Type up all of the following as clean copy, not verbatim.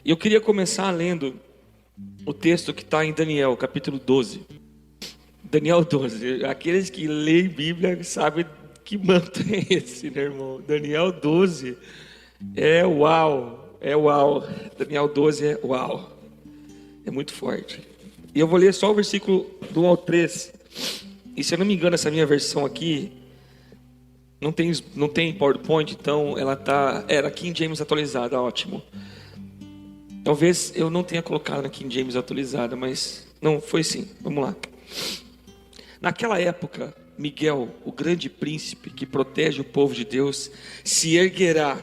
E eu queria começar lendo o texto que está em Daniel, capítulo 12. Daniel 12. Aqueles que leem Bíblia sabem que manto é esse, né, irmão? Daniel 12 é uau, é uau. Daniel 12 é uau. É muito forte. E eu vou ler só o versículo do 1 ao 3. E se eu não me engano, essa minha versão aqui não tem PowerPoint, então ela era King James atualizada, ótimo. Talvez eu não tenha colocado na King James atualizada, mas não, foi sim. Vamos lá. Naquela época, Miguel, o grande príncipe que protege o povo de Deus, se erguerá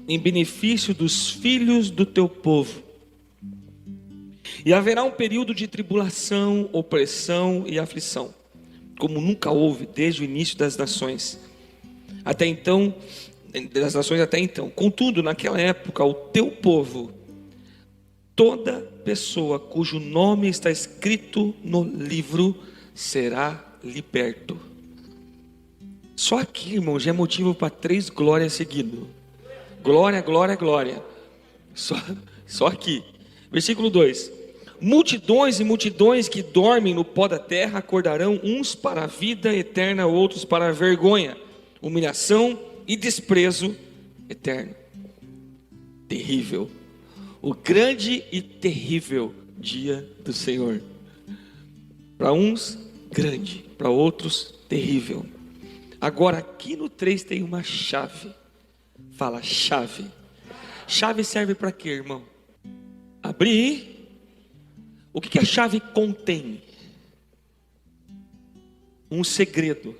em benefício dos filhos do teu povo. E haverá um período de tribulação, opressão e aflição, como nunca houve desde o início das nações até então. Contudo, naquela época, o teu povo, toda pessoa cujo nome está escrito no livro, será liberto. Só aqui, irmão, já é motivo para 3 glórias seguidas. Glória, glória, glória. Só aqui. Versículo 2: multidões e multidões que dormem no pó da terra acordarão, uns para a vida eterna, outros para a vergonha, humilhação e desprezo eterno. Terrível, o grande e terrível dia do Senhor. Para uns, grande, para outros, terrível. Agora, aqui no 3 tem uma chave. Fala, chave. Chave serve para quê, irmão? Abrir. O que a chave contém? Um segredo.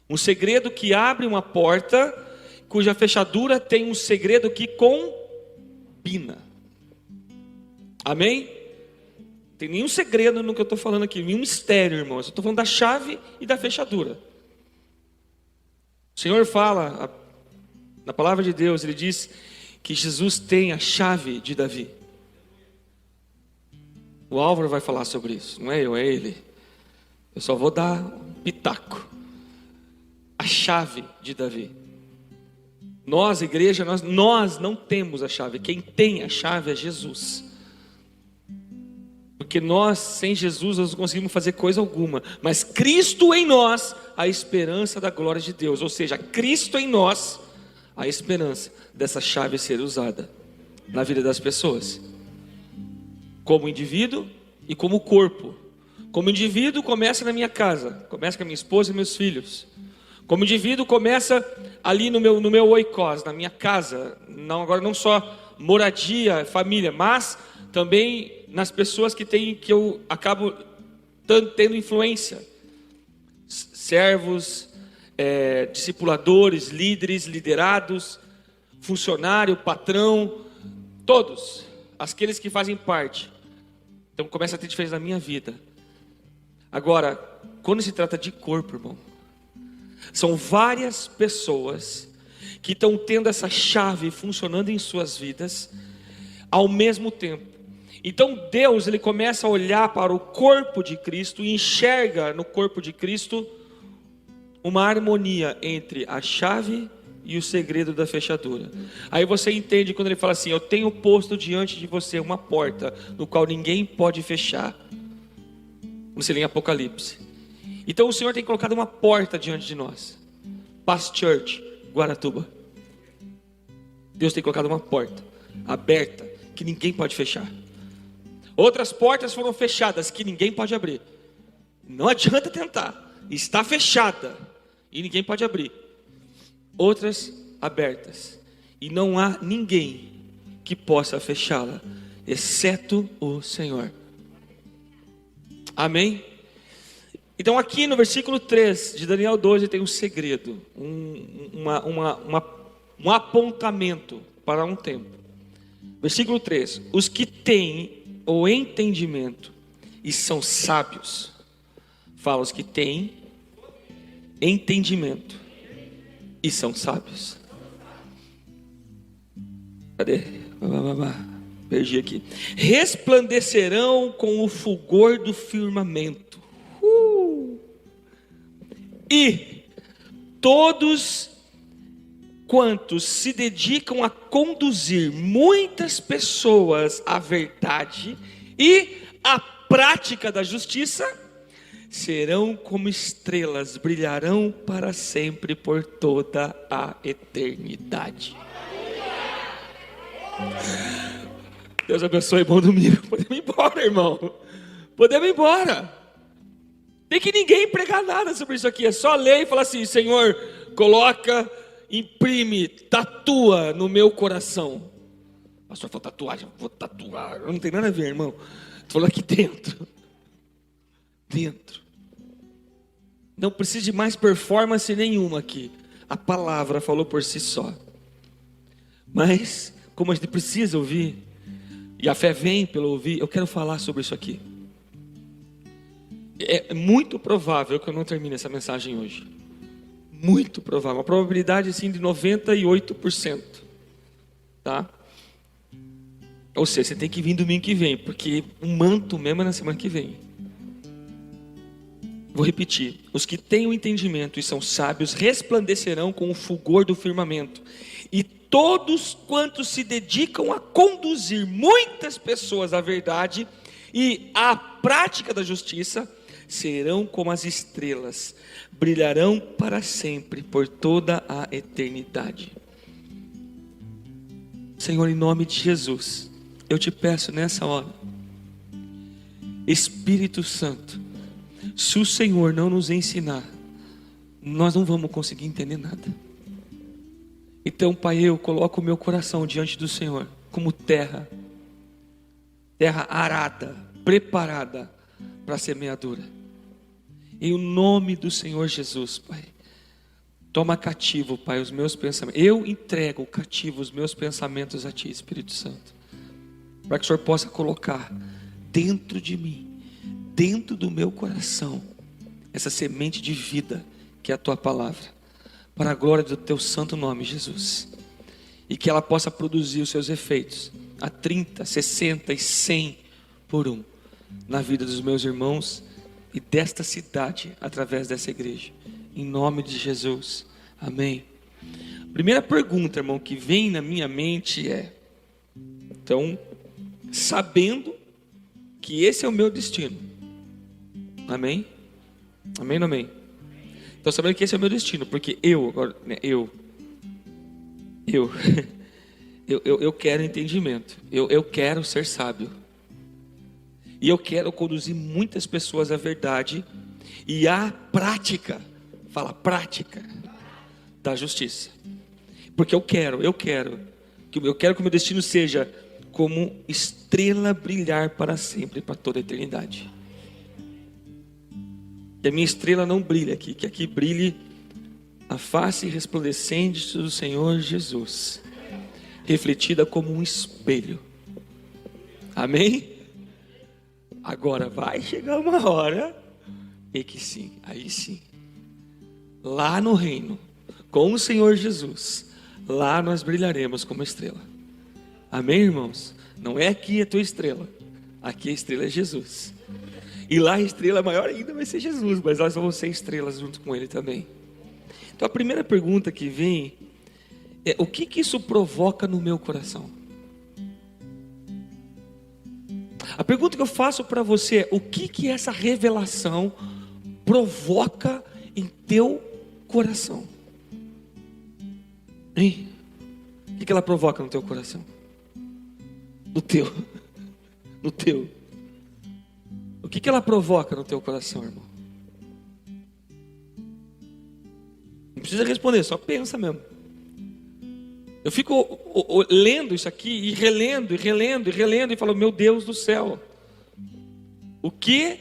Um segredo que abre uma porta, cuja fechadura tem um segredo que combina. Amém? Não tem nenhum segredo no que eu estou falando aqui, nenhum mistério, irmão. Eu estou falando da chave e da fechadura. O Senhor fala, na palavra de Deus, Ele diz que Jesus tem a chave de Davi. O Álvaro vai falar sobre isso, não é eu, é ele. Eu só vou dar um pitaco. A chave de Davi. Nós, igreja, nós não temos a chave. Quem tem a chave é Jesus. Porque nós, sem Jesus, nós não conseguimos fazer coisa alguma. Mas Cristo em nós, a esperança da glória de Deus. Ou seja, Cristo em nós, a esperança dessa chave ser usada na vida das pessoas. Como indivíduo e como corpo. Como indivíduo, começa na minha casa. Começa com a minha esposa e meus filhos. Como indivíduo, começa ali no meu oikos, na minha casa. Agora não só moradia, família, mas também nas pessoas que eu acabo tendo influência. Servos, discipuladores, líderes, liderados, funcionário, patrão, todos, aqueles que fazem parte. Então começa a ter diferença na minha vida. Agora, quando se trata de corpo, irmão, são várias pessoas que estão tendo essa chave funcionando em suas vidas ao mesmo tempo. Então Deus, Ele começa a olhar para o corpo de Cristo e enxerga no corpo de Cristo uma harmonia entre a chave e o segredo da fechadura. Aí você entende quando Ele fala assim: eu tenho posto diante de você uma porta, no qual ninguém pode fechar. Você lê em Apocalipse. Então o Senhor tem colocado uma porta diante de nós. Past Church, Guaratuba. Deus tem colocado uma porta aberta, que ninguém pode fechar. Outras portas foram fechadas, que ninguém pode abrir. Não adianta tentar, está fechada e ninguém pode abrir. Outras abertas, e não há ninguém que possa fechá-la, exceto o Senhor. Amém? Então aqui no versículo 3 de Daniel 12 tem um segredo, um apontamento para um tempo. Versículo 3: os que têm o entendimento e são sábios. Fala, os que têm entendimento e são sábios. Cadê? Perdi aqui. Resplandecerão com o fulgor do firmamento. E todos quantos se dedicam a conduzir muitas pessoas à verdade e à prática da justiça, serão como estrelas, brilharão para sempre por toda a eternidade. Deus abençoe, bom domingo. Podemos ir embora, irmão. Podemos ir embora. Tem que ninguém pregar nada sobre isso aqui. É só ler e falar assim: Senhor, coloca, imprime, tatua no meu coração. Pastor, falou tatuagem, vou tatuar. Não tem nada a ver, irmão. Estou falando aqui dentro. Dentro. Não precisa de mais performance nenhuma aqui. A palavra falou por si só. Mas, como a gente precisa ouvir, e a fé vem pelo ouvir, eu quero falar sobre isso aqui. É muito provável que eu não termine essa mensagem hoje. Muito provável. Uma probabilidade assim de 98%. Tá? Ou seja, você tem que vir domingo que vem, porque o manto mesmo é na semana que vem. Vou repetir: os que têm o entendimento e são sábios resplandecerão com o fulgor do firmamento, e todos quantos se dedicam a conduzir muitas pessoas à verdade e à prática da justiça, serão como as estrelas, brilharão para sempre por toda a eternidade. Senhor, em nome de Jesus, eu te peço nessa hora, Espírito Santo, se o Senhor não nos ensinar, nós não vamos conseguir entender nada. Então, Pai, eu coloco o meu coração diante do Senhor como terra arada, preparada para a semeadura. Em o nome do Senhor Jesus, Pai, toma cativo, Pai, os meus pensamentos. Eu entrego cativo os meus pensamentos a Ti, Espírito Santo, para que o Senhor possa colocar dentro de mim, dentro do meu coração, essa semente de vida que é a Tua palavra, para a glória do Teu santo nome, Jesus, e que ela possa produzir os seus efeitos a 30, 60 e 100 por um na vida dos meus irmãos e desta cidade, através dessa igreja, em nome de Jesus, amém. Primeira pergunta, irmão, que vem na minha mente é: então, sabendo que esse é o meu destino, amém? Amém ou não amém? Então, sabendo que esse é o meu destino, porque eu quero entendimento, eu quero ser sábio, e eu quero conduzir muitas pessoas à verdade e à prática, fala prática, da justiça, porque eu quero que o meu destino seja como estrela brilhar para sempre, para toda a eternidade. Que a minha estrela não brilhe aqui, que aqui brilhe a face resplandecente do Senhor Jesus, refletida como um espelho. Amém? Agora vai chegar uma hora e que sim, aí sim, lá no reino, com o Senhor Jesus, lá nós brilharemos como estrela. Amém, irmãos? Não é aqui a tua estrela, aqui a estrela é Jesus. E lá a estrela maior ainda vai ser Jesus, mas nós vamos ser estrelas junto com Ele também. Então a primeira pergunta que vem é: o que isso provoca no meu coração? A pergunta que eu faço para você é: o que essa revelação provoca em teu coração? Hein? O que ela provoca no teu coração? No teu. O que ela provoca no teu coração, irmão? Não precisa responder, só pensa mesmo. Eu fico lendo isso aqui e relendo e falo: meu Deus do céu, o que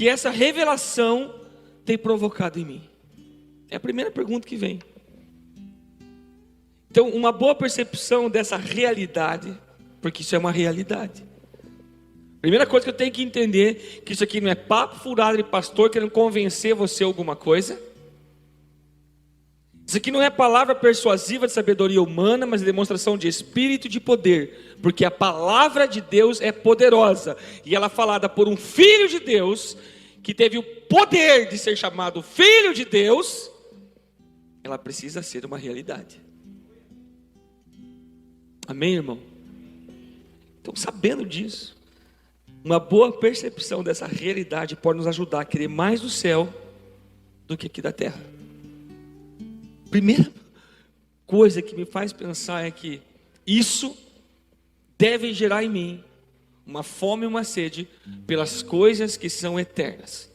essa revelação tem provocado em mim? É a primeira pergunta que vem. Então, uma boa percepção dessa realidade, porque isso é uma realidade. Primeira coisa que eu tenho que entender, que isso aqui não é papo furado de pastor querendo convencer você alguma coisa. Isso aqui não é palavra persuasiva de sabedoria humana, mas é demonstração de espírito e de poder, porque a palavra de Deus é poderosa, e ela é falada por um filho de Deus, que teve o poder de ser chamado filho de Deus, ela precisa ser uma realidade. Amém, irmão? Então, sabendo disso, uma boa percepção dessa realidade pode nos ajudar a querer mais do céu do que aqui da terra. Primeira coisa que me faz pensar é que isso deve gerar em mim uma fome e uma sede pelas coisas que são eternas.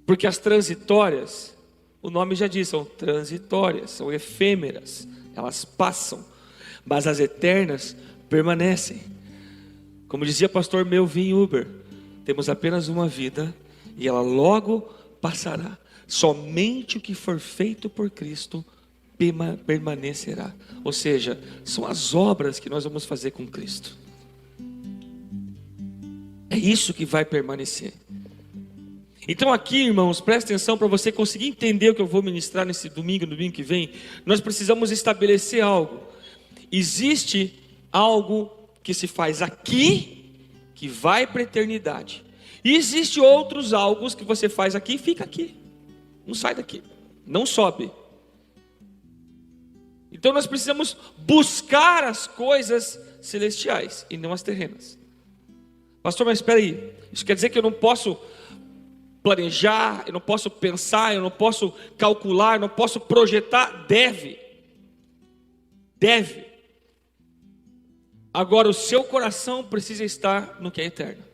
Porque as transitórias, o nome já diz, são transitórias, são efêmeras, elas passam, mas as eternas permanecem. Como dizia pastor Melvin Huber, temos apenas uma vida e ela logo passará. Somente o que for feito por Cristo permanecerá. Ou seja, são as obras que nós vamos fazer com Cristo. É isso que vai permanecer. Então aqui, irmãos, presta atenção para você conseguir entender o que eu vou ministrar nesse domingo, no domingo que vem. Nós precisamos estabelecer algo. Existe algo que se faz aqui, que vai para a eternidade. E existe outros algo que você faz aqui e fica aqui. Não sai daqui, não sobe. Então nós precisamos buscar as coisas celestiais e não as terrenas. Pastor, mas espera aí, isso quer dizer que eu não posso planejar, eu não posso pensar, eu não posso calcular, eu não posso projetar? Deve. Agora o seu coração precisa estar no que é eterno.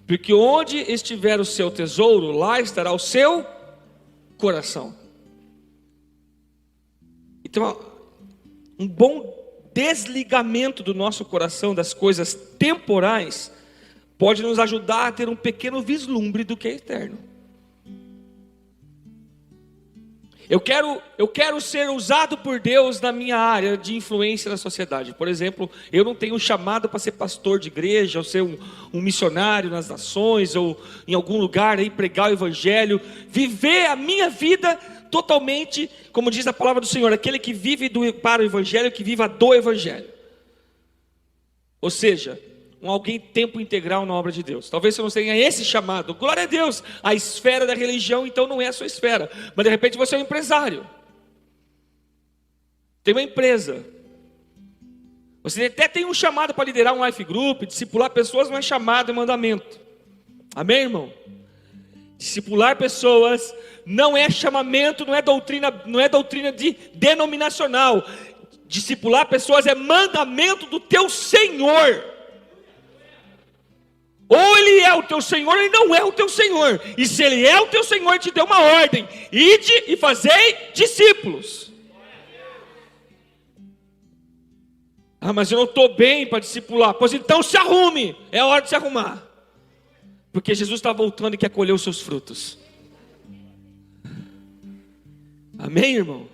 Porque onde estiver o seu tesouro, lá estará o seu coração. Então, um bom desligamento do nosso coração das coisas temporais pode nos ajudar a ter um pequeno vislumbre do que é eterno. Eu quero ser usado por Deus na minha área de influência na sociedade. Por exemplo, eu não tenho chamado para ser pastor de igreja, ou ser um missionário nas nações, ou em algum lugar aí pregar o evangelho, viver a minha vida totalmente, como diz a palavra do Senhor, aquele que vive para o evangelho, que viva do evangelho. Ou seja, alguém tempo integral na obra de Deus. Talvez você não tenha esse chamado. Glória a Deus, a esfera da religião então não é a sua esfera, mas de repente você é um empresário, tem uma empresa, você até tem um chamado para liderar um life group, discipular pessoas, não é chamado, é mandamento. Amém, irmão? Discipular pessoas não é chamamento, não é doutrina denominacional. Discipular pessoas é mandamento do teu Senhor. Ou Ele é o teu Senhor, ou Ele não é o teu Senhor. E se Ele é o teu Senhor, Ele te deu uma ordem: ide e fazei discípulos. Ah, mas eu não estou bem para discipular. Pois então se arrume, é hora de se arrumar. Porque Jesus está voltando e quer colher os seus frutos. Amém, irmão?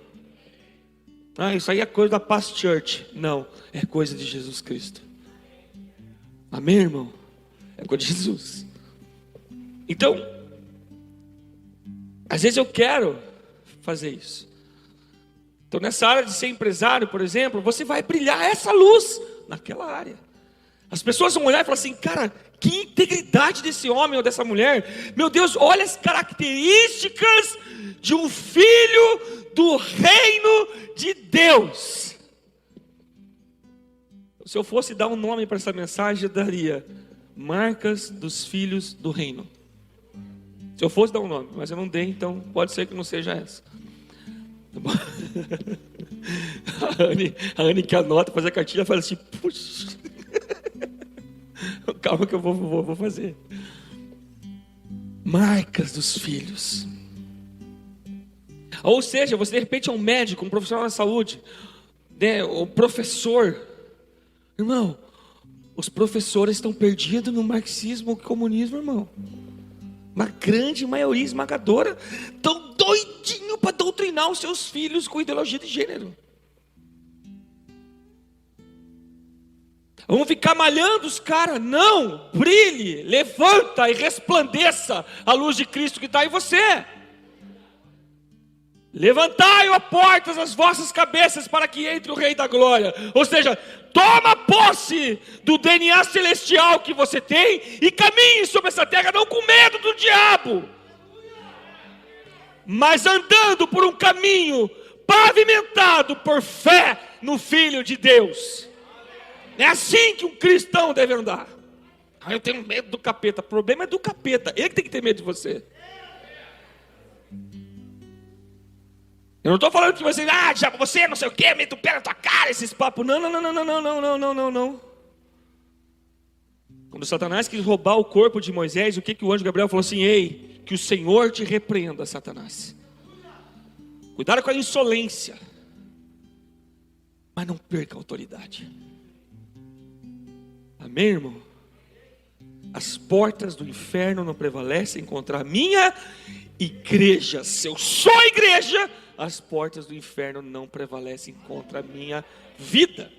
Ah, isso aí é coisa da Past Church. Não, é coisa de Jesus Cristo. Amém, irmão? É coisa de Jesus. Então, às vezes eu quero fazer isso. Então nessa área de ser empresário, por exemplo, você vai brilhar essa luz naquela área. As pessoas vão olhar e falar assim: cara, que integridade desse homem ou dessa mulher. Meu Deus, olha as características de um filho do reino de Deus. Se eu fosse dar um nome para essa mensagem, eu daria Marcas dos Filhos do Reino. Se eu fosse dar um nome, mas eu não dei, então pode ser que não seja essa. A Anne que anota, faz a cartilha, fala assim: puxa, calma que eu vou fazer. Marcas dos filhos. Ou seja, você de repente é um médico, um profissional da saúde, né, o professor. Irmão, os professores estão perdidos no marxismo e comunismo, irmão. Uma grande maioria esmagadora estão doidinho para doutrinar os seus filhos com ideologia de gênero. Vamos ficar malhando os caras? Não, brilhe, levanta e resplandeça a luz de Cristo que está em você. Levantai, ó portas, as vossas cabeças, para que entre o Rei da Glória. Ou seja, toma posse do DNA celestial que você tem e caminhe sobre essa terra, não com medo do diabo. mas andando por um caminho pavimentado por fé no Filho de Deus. É assim que um cristão deve andar. Eu tenho medo do capeta. O problema é do capeta, ele que tem que ter medo de você. Eu não estou falando que você, já você não sei o que, mete o pé na tua cara, esses papos. Não. Quando Satanás quis roubar o corpo de Moisés, o que o anjo Gabriel falou assim: ei, que o Senhor te repreenda, Satanás. Cuidado com a insolência, mas não perca a autoridade. Amém, irmão? As portas do inferno não prevalecem contra a minha igreja. Se eu sou a igreja, as portas do inferno não prevalecem contra a minha vida.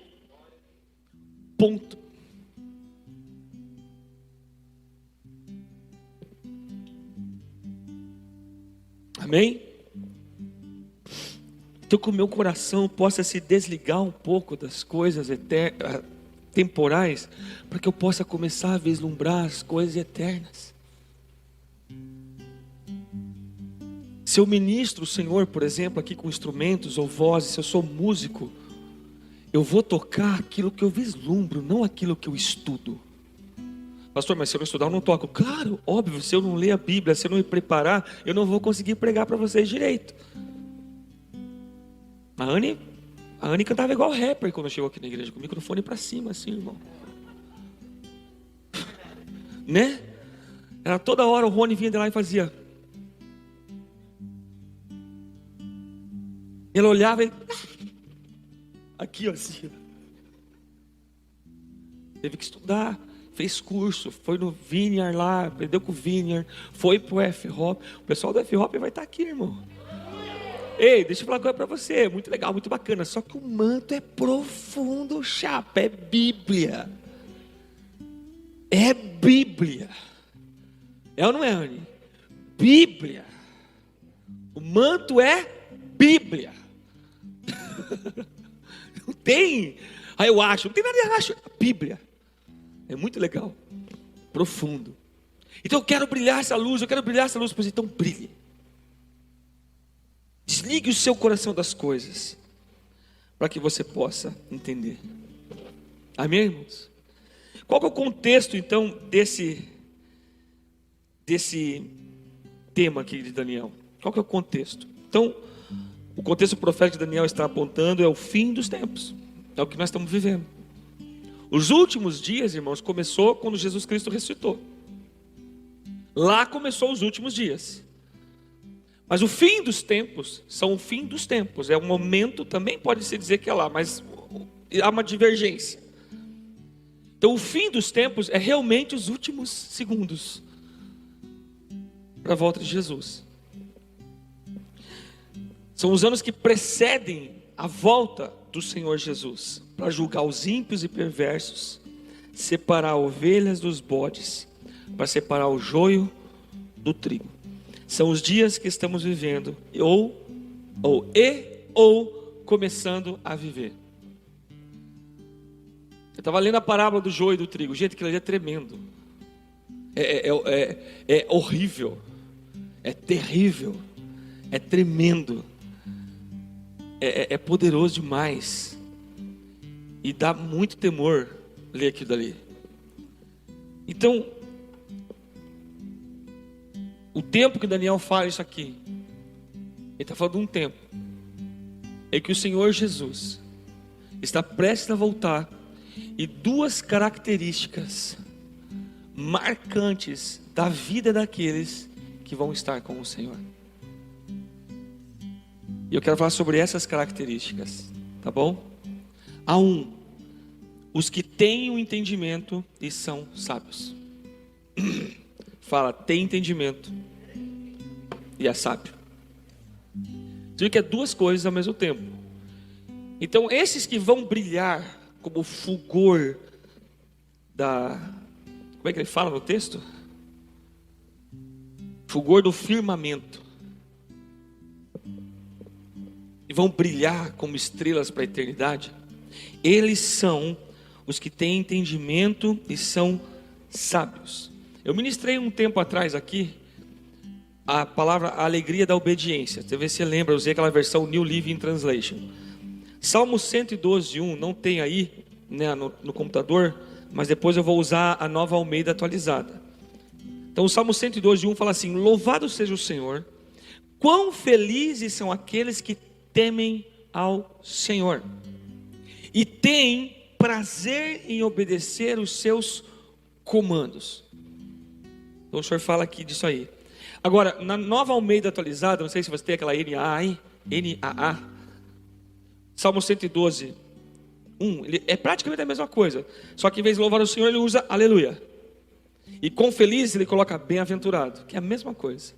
Ponto. Amém? Então que o meu coração possa se desligar um pouco das coisas temporais, para que eu possa começar a vislumbrar as coisas eternas. Se eu ministro o Senhor, por exemplo, aqui com instrumentos ou vozes, se eu sou músico, eu vou tocar aquilo que eu vislumbro, não aquilo que eu estudo. Pastor, mas se eu não estudar eu não toco. Claro, óbvio, se eu não ler a Bíblia, se eu não me preparar, eu não vou conseguir pregar para vocês direito. A Anne cantava igual rapper quando chegou aqui na igreja, com o microfone para cima assim, irmão. Né? Era toda hora o Rony vinha de lá e fazia. Ele olhava e aqui assim. Teve que estudar, fez curso, foi no Vineyard lá, aprendeu com o Vineyard, foi pro F-Hop. O pessoal do F-Hop vai estar aqui, irmão. Ei, deixa eu falar uma coisa para você, muito legal, muito bacana. Só que o manto é profundo, chapa, é Bíblia. É Bíblia. É ou não é, Anne? Bíblia. O manto é Bíblia. Não tem. Aí eu acho, não tem nada de acho. Bíblia. É muito legal. Profundo. Então eu quero brilhar essa luz, pois então brilhe. Desligue o seu coração das coisas, para que você possa entender. Amém, irmãos? Qual que é o contexto então desse tema aqui de Daniel? Qual que é o contexto? Então, o contexto profético de Daniel está apontando é o fim dos tempos. É o que nós estamos vivendo. Os últimos dias, irmãos, começou quando Jesus Cristo ressuscitou. Lá começou os últimos dias. Mas o fim dos tempos são o fim dos tempos. É um momento, também pode-se dizer que é lá, mas há uma divergência. Então o fim dos tempos é realmente os últimos segundos para a volta de Jesus. São os anos que precedem a volta do Senhor Jesus, para julgar os ímpios e perversos, separar ovelhas dos bodes, para separar o joio do trigo. São os dias que estamos vivendo, ou começando a viver. Eu estava lendo a parábola do joio e do trigo. Gente, aquilo ali é tremendo. É horrível. É terrível. É tremendo. É poderoso demais. E dá muito temor ler aquilo dali. Então, o tempo que Daniel fala isso aqui, ele está falando de um tempo em que o Senhor Jesus está prestes a voltar, e duas características marcantes da vida daqueles que vão estar com o Senhor. E eu quero falar sobre essas características, tá bom? Há os que têm o entendimento e são sábios. Fala, tem entendimento e é sábio. Digo que é duas coisas ao mesmo tempo. Então esses que vão brilhar como o fulgor como é que ele fala no texto? Fulgor do firmamento. E vão brilhar como estrelas para a eternidade. Eles são os que têm entendimento e são sábios. Eu ministrei um tempo atrás aqui a palavra alegria da obediência. Você vê se você lembra, eu usei aquela versão New Living Translation. Salmo 112:1, não tem aí, né, no computador, mas depois eu vou usar a Nova Almeida atualizada. Então o Salmo 112:1 fala assim: louvado seja o Senhor, quão felizes são aqueles que temem ao Senhor e têm prazer em obedecer os seus comandos. Então o Senhor fala aqui disso aí. Agora, na Nova Almeida atualizada, não sei se você tem aquela NAA, Salmo 112:1, ele é praticamente a mesma coisa, só que em vez de louvar o Senhor, ele usa aleluia. E com feliz ele coloca bem-aventurado, que é a mesma coisa.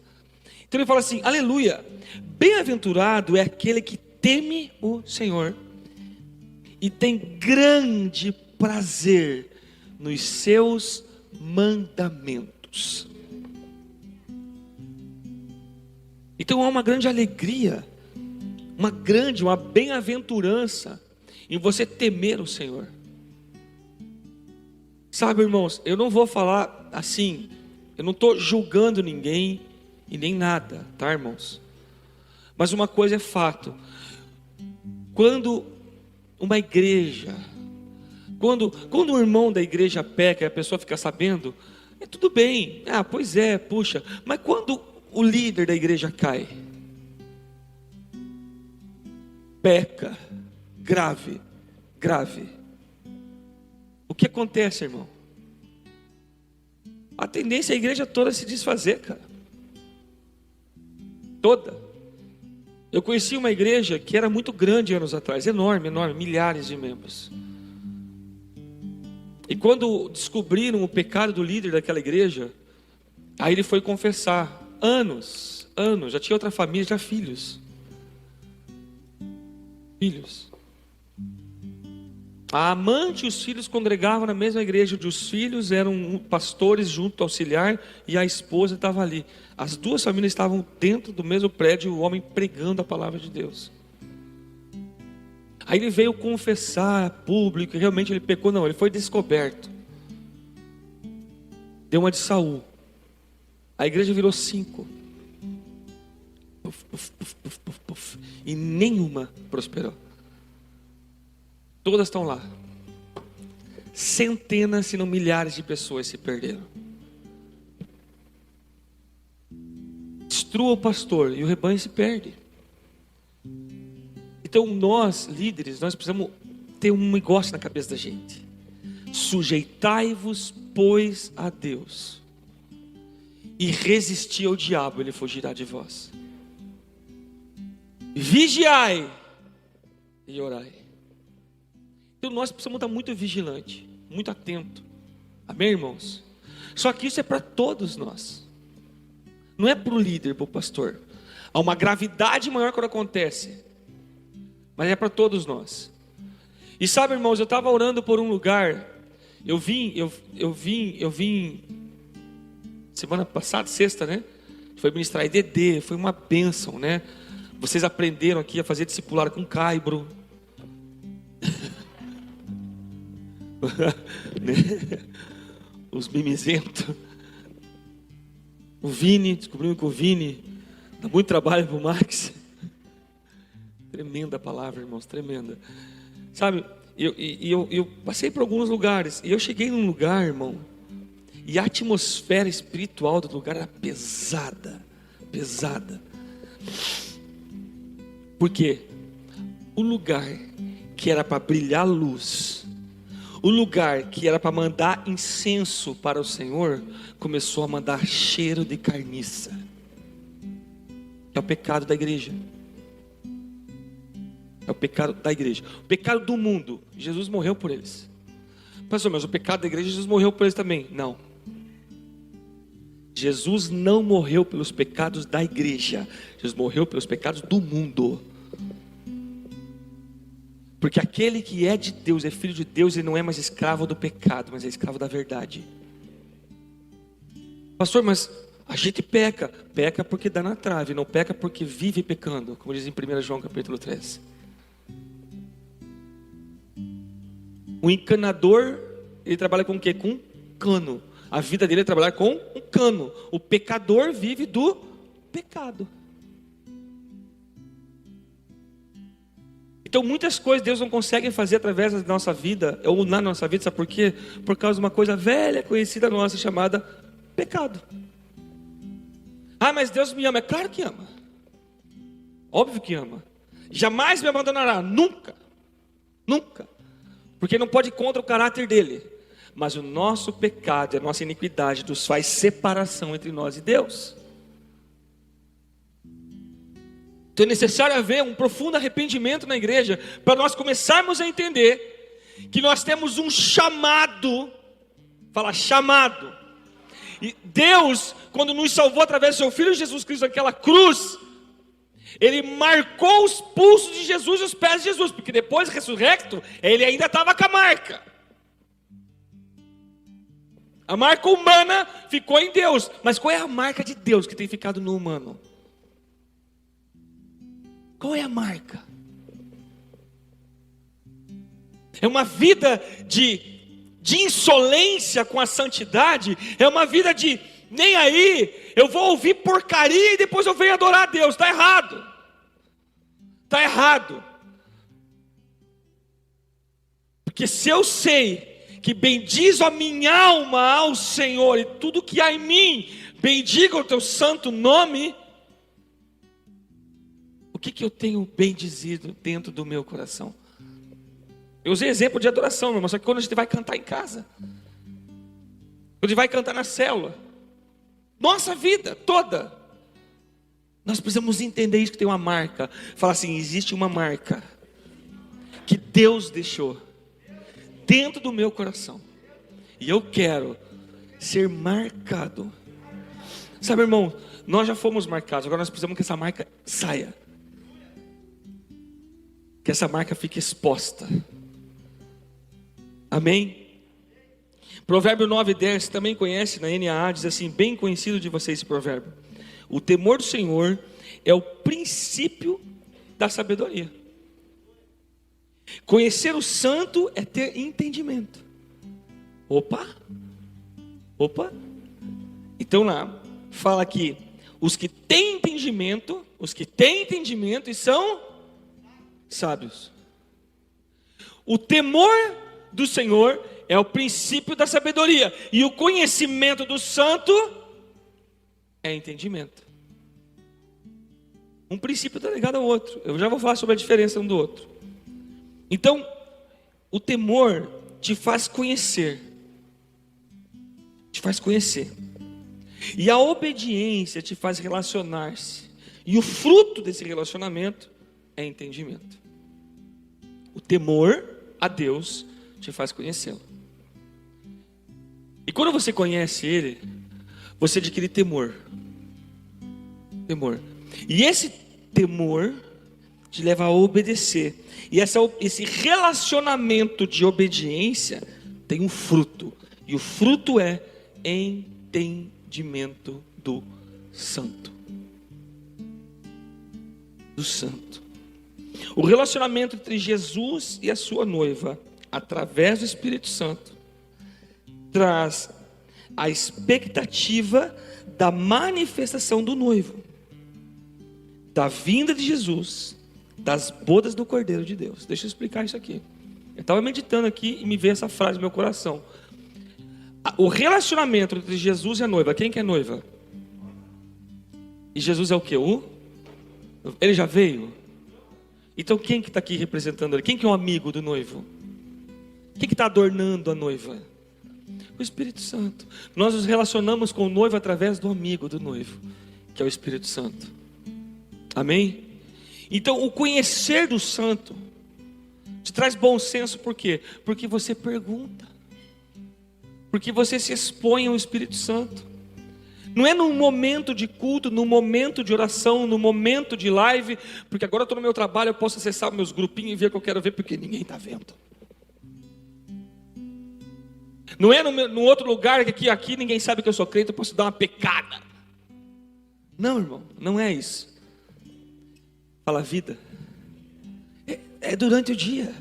Então ele fala assim: aleluia, bem-aventurado é aquele que teme o Senhor e tem grande prazer nos seus mandamentos. Então há uma grande alegria, uma bem-aventurança em você temer o Senhor. Sabe, irmãos, eu não vou falar assim, eu não estou julgando ninguém e nem nada, tá, irmãos? Mas uma coisa é fato: quando uma igreja, quando um irmão da igreja peca e a pessoa fica sabendo, é tudo bem, pois é, puxa, mas quando o líder da igreja cai, peca, grave, o que acontece, irmão? A tendência é a igreja toda se desfazer, cara. Toda. Eu conheci uma igreja que era muito grande anos atrás, enorme, milhares de membros. E quando descobriram o pecado do líder daquela igreja, aí ele foi confessar. Anos, já tinha outra família, já filhos. A amante e os filhos congregavam na mesma igreja, onde os filhos eram pastores junto ao auxiliar e a esposa estava ali. As duas famílias estavam dentro do mesmo prédio, o homem pregando a palavra de Deus. Aí ele veio confessar público, e realmente ele pecou. Não, ele foi descoberto. Deu uma de Saul. A igreja virou 5. E nenhuma prosperou. Todas estão lá. Centenas, se não milhares de pessoas se perderam. Destrua o pastor e o rebanho se perde. Então nós, líderes, nós precisamos ter um negócio na cabeça da gente. Sujeitai-vos, pois, a Deus, e resisti ao diabo, ele fugirá de vós. Vigiai e orai. Então nós precisamos estar muito vigilante, muito atento. Amém, irmãos? Só que isso é para todos nós. Não é para o líder, para o pastor. Há uma gravidade maior quando acontece, mas é para todos nós. E sabe, irmãos, eu estava orando por um lugar. Eu vim semana passada, sexta, né? Foi ministrar EDD, foi uma bênção, né? Vocês aprenderam aqui a fazer discipulado com caibro. Os mimizentos. O Vini, descobrimos que o Vini dá muito trabalho para o Max. Tremenda palavra, irmãos, tremenda. Sabe, eu passei por alguns lugares, e eu cheguei num lugar, irmão, e a atmosfera espiritual do lugar era pesada. Por quê? O lugar que era para brilhar luz, o lugar que era para mandar incenso para o Senhor, começou a mandar cheiro de carniça. É o pecado da igreja. É o pecado da igreja. O pecado do mundo, Jesus morreu por eles. Pastor, mas o pecado da igreja, Jesus morreu por eles também. Não. Jesus não morreu pelos pecados da igreja. Jesus morreu pelos pecados do mundo. Porque aquele que é de Deus, é filho de Deus, ele não é mais escravo do pecado, mas é escravo da verdade. Pastor, mas a gente peca porque dá na trave, não peca porque vive pecando, como diz em 1 João capítulo 3. O encanador, ele trabalha com o quê? Com cano. A vida dele é trabalhar com um cano. O pecador vive do pecado. Então muitas coisas Deus não consegue fazer através da nossa vida, ou na nossa vida, sabe por quê? Por causa de uma coisa velha, conhecida nossa, chamada pecado. Ah, mas Deus me ama. É claro que ama. Óbvio que ama. Jamais me abandonará, nunca. Nunca. Porque não pode ir contra o caráter dele. Mas o nosso pecado, a nossa iniquidade nos faz separação entre nós e Deus. Então é necessário haver um profundo arrependimento na igreja, para nós começarmos a entender que nós temos um chamado. Fala, chamado. E Deus, quando nos salvou através do seu Filho Jesus Cristo naquela cruz, Ele marcou os pulsos de Jesus e os pés de Jesus, porque depois ressurrecto, Ele ainda estava com a marca. A marca humana ficou em Deus, mas qual é a marca de Deus que tem ficado no humano? Qual é a marca? É uma vida de insolência com a santidade, é uma vida de nem aí, eu vou ouvir porcaria e depois eu venho adorar a Deus. Está errado. Está errado. Porque se eu sei que bendizo a minha alma ao Senhor e tudo que há em mim, bendiga o teu santo nome, o que eu tenho bendizido dentro do meu coração? Eu usei exemplo de adoração, meu irmão, só que quando a gente vai cantar em casa, quando a gente vai cantar na célula, nossa vida toda, nós precisamos entender isso, que tem uma marca. Fala assim, existe uma marca que Deus deixou dentro do meu coração, e eu quero ser marcado. Sabe, irmão, nós já fomos marcados, agora nós precisamos que essa marca saia, que essa marca fique exposta. Amém? Provérbio 9:10, você também conhece na NAA, diz assim, bem conhecido de vocês esse provérbio: o temor do Senhor é o princípio da sabedoria. Conhecer o santo é ter entendimento. Opa. Então lá, fala aqui, os que têm entendimento e são sábios. O temor do Senhor é o princípio da sabedoria, e o conhecimento do santo é entendimento. Um princípio está ligado ao outro. Eu já vou falar sobre a diferença um do outro. Então, o temor te faz conhecer. E a obediência te faz relacionar-se. E o fruto desse relacionamento é entendimento. O temor a Deus te faz conhecê-lo. E quando você conhece Ele, você adquire temor. E esse temor te leva a obedecer. E esse relacionamento de obediência tem um fruto. E o fruto é entendimento do santo. O relacionamento entre Jesus e a sua noiva, através do Espírito Santo, traz a expectativa da manifestação do noivo, da vinda de Jesus, das bodas do Cordeiro de Deus. Deixa eu explicar isso aqui. Eu estava meditando aqui e me veio essa frase no meu coração. O relacionamento entre Jesus e a noiva, quem que é noiva? E Jesus é o que? Ele já veio? Então quem que está aqui representando ele? Quem que é um amigo do noivo? Quem que está adornando a noiva? O Espírito Santo. Nós nos relacionamos com o noivo através do amigo do noivo, que é o Espírito Santo. Amém? Então o conhecer do santo te traz bom senso, por quê? Porque você pergunta, porque você se expõe ao Espírito Santo. Não é num momento de culto, num momento de oração, num momento de live, porque agora eu estou no meu trabalho, eu posso acessar meus grupinhos e ver o que eu quero ver, porque ninguém está vendo. Não é no outro lugar que aqui ninguém sabe que eu sou crente, eu posso dar uma pecada. Não, irmão, não é isso. Fala vida. É durante o dia.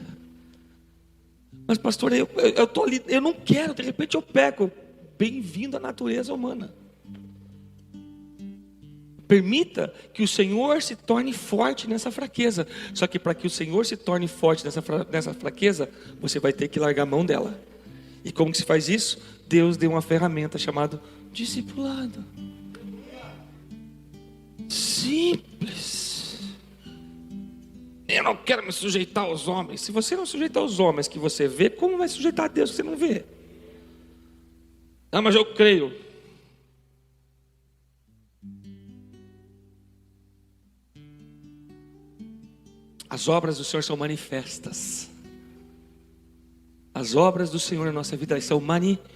Mas pastor, eu estou ali, eu não quero, de repente eu peco. Bem-vindo à natureza humana. Permita que o Senhor se torne forte nessa fraqueza. Só que para que o Senhor se torne forte nessa fraqueza, você vai ter que largar a mão dela. E como que se faz isso? Deus deu uma ferramenta chamada discipulado. Simples. Eu não quero me sujeitar aos homens. Se você não sujeitar aos homens que você vê, como vai sujeitar a Deus que você não vê? Ah, mas eu creio. As obras do Senhor são manifestas. As obras do Senhor na nossa vida são manifestas.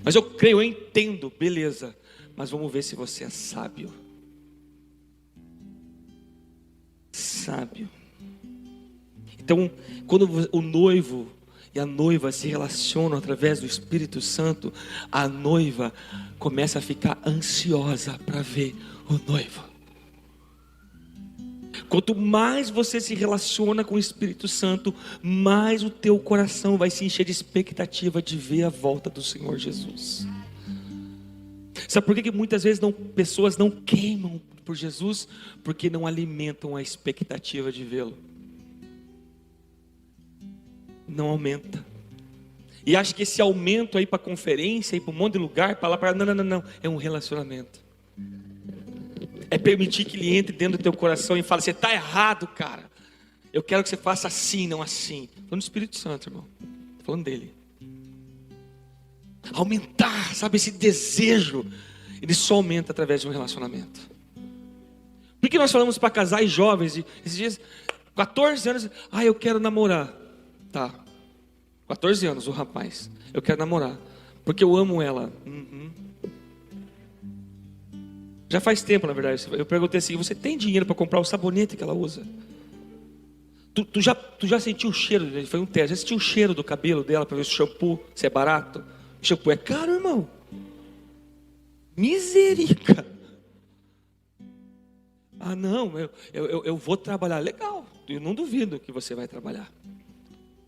Mas eu creio, eu entendo, beleza. Mas vamos ver se você é sábio. Sábio. Então, quando o noivo e a noiva se relacionam através do Espírito Santo, a noiva começa a ficar ansiosa para ver o noivo. Quanto mais você se relaciona com o Espírito Santo, mais o teu coração vai se encher de expectativa de ver a volta do Senhor Jesus. Sabe por que muitas vezes pessoas não queimam por Jesus? Porque não alimentam a expectativa de vê-lo. Não aumenta. E acha que esse aumento aí para conferência, para um monte de lugar, para lá, para lá, não. É um relacionamento. É permitir que ele entre dentro do teu coração e fale: você está errado, cara. Eu quero que você faça assim, não assim. Estou falando do Espírito Santo, irmão. Estou falando dele. Aumentar, sabe, esse desejo. Ele só aumenta através de um relacionamento. Por que nós falamos para casais jovens, esses dias, 14 anos, eu quero namorar. Tá, 14 anos o rapaz, eu quero namorar, porque eu amo ela. Já faz tempo, na verdade. Eu perguntei assim: você tem dinheiro para comprar o sabonete que ela usa? Tu já sentiu o cheiro? Foi um teste. Já sentiu o cheiro do cabelo dela para ver se o shampoo, se é barato? O shampoo é caro, irmão. Misericórdia. Não, eu vou trabalhar. Legal, eu não duvido que você vai trabalhar.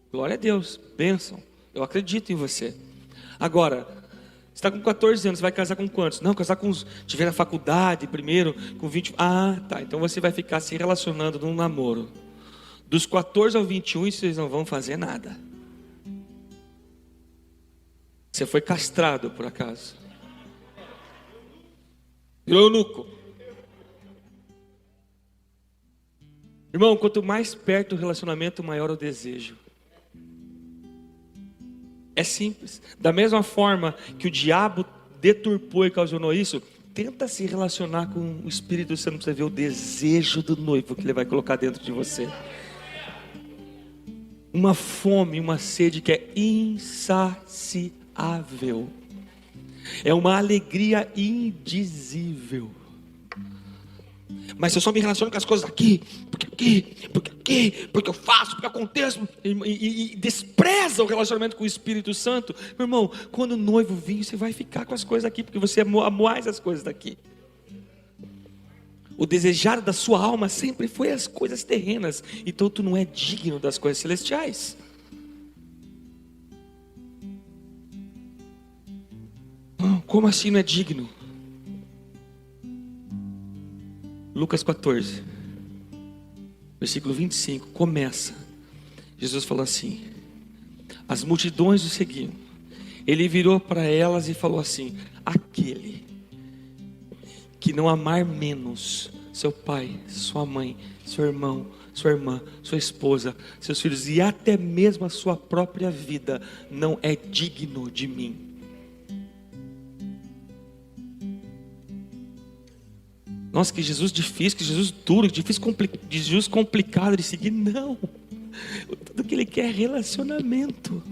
Glória a Deus, bênção. Eu acredito em você. Agora, você está com 14 anos, você vai casar com quantos? Não, casar com os... tiver na faculdade primeiro, com 20... tá, então você vai ficar se relacionando num namoro. Dos 14 ao 21, vocês não vão fazer nada. Você foi castrado, por acaso. Eunuco. Irmão, quanto mais perto o relacionamento, maior o desejo. É simples. Da mesma forma que o diabo deturpou e causou isso, tenta se relacionar com o Espírito Santo para você ver o desejo do noivo que ele vai colocar dentro de você. Uma fome, uma sede que é insaciável. É uma alegria indizível. Mas se eu só me relaciono com as coisas aqui, porque eu faço, porque aconteço, e despreza o relacionamento com o Espírito Santo, meu irmão, quando o noivo vir, você vai ficar com as coisas aqui, porque você amou mais as coisas daqui. O desejado da sua alma sempre foi as coisas terrenas, então tu não é digno das coisas celestiais. Como assim não é digno? Lucas 14, versículo 25, começa. Jesus falou assim: as multidões o seguiam. Ele virou para elas e falou assim: aquele que não amar menos seu pai, sua mãe, seu irmão, sua irmã, sua esposa, seus filhos e até mesmo a sua própria vida, não é digno de mim. Nossa, que Jesus difícil, que Jesus duro, que Jesus complicado de seguir. Não, tudo que ele quer é relacionamento.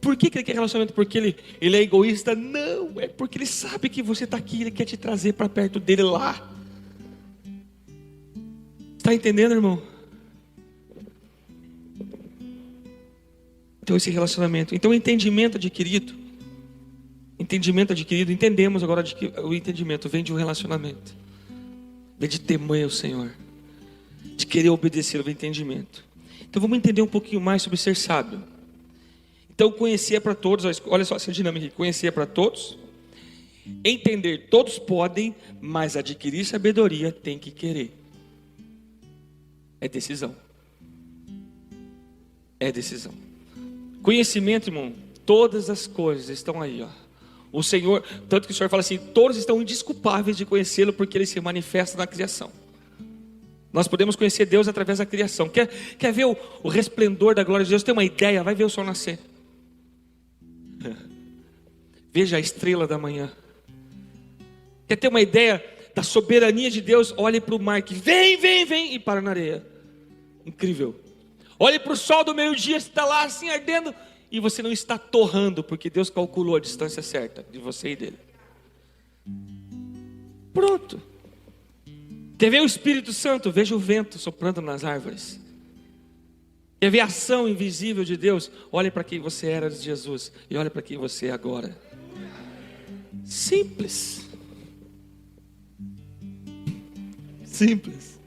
Por que ele quer relacionamento? Porque ele é egoísta? Não, é porque ele sabe que você está aqui, ele quer te trazer para perto dele lá. Está entendendo, irmão? Então esse relacionamento, então o entendimento adquirido, entendemos agora de que o entendimento vem de um relacionamento, vem de temer o Senhor, de querer obedecer o entendimento. Então vamos entender um pouquinho mais sobre ser sábio. Então conhecer é para todos, olha só essa dinâmica aqui: conhecer é para todos, Entender todos podem, mas adquirir sabedoria tem que querer. É decisão. É decisão. Conhecimento, irmão, todas as coisas estão aí, ó. O Senhor, tanto que o Senhor fala assim, todos estão indesculpáveis de conhecê-lo, porque Ele se manifesta na criação. Nós podemos conhecer Deus através da criação. Quer ver o resplendor da glória de Deus? Tem uma ideia? Vai ver o sol nascer. Veja a estrela da manhã. Quer ter uma ideia da soberania de Deus? Olhe para o mar que vem e para na areia. Incrível. Olhe para o sol do meio-dia, está lá assim ardendo, e você não está torrando, porque Deus calculou a distância certa de você e dele. Pronto. Quer ver o Espírito Santo? Veja o vento soprando nas árvores. Quer ver a ação invisível de Deus? Olhe para quem você era antes de Jesus e olhe para quem você é agora. Simples. Simples.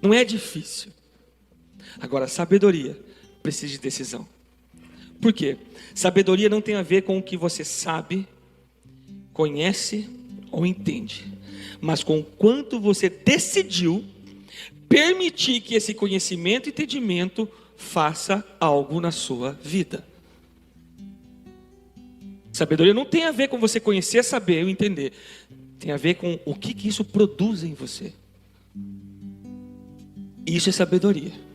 Não é difícil. Agora, sabedoria precisa de decisão. Por quê? Sabedoria não tem a ver com o que você sabe, conhece ou entende, mas com o quanto você decidiu permitir que esse conhecimento e entendimento faça algo na sua vida. Sabedoria não tem a ver com você conhecer, saber ou entender. Tem a ver com o que isso produz em você. Isso é sabedoria.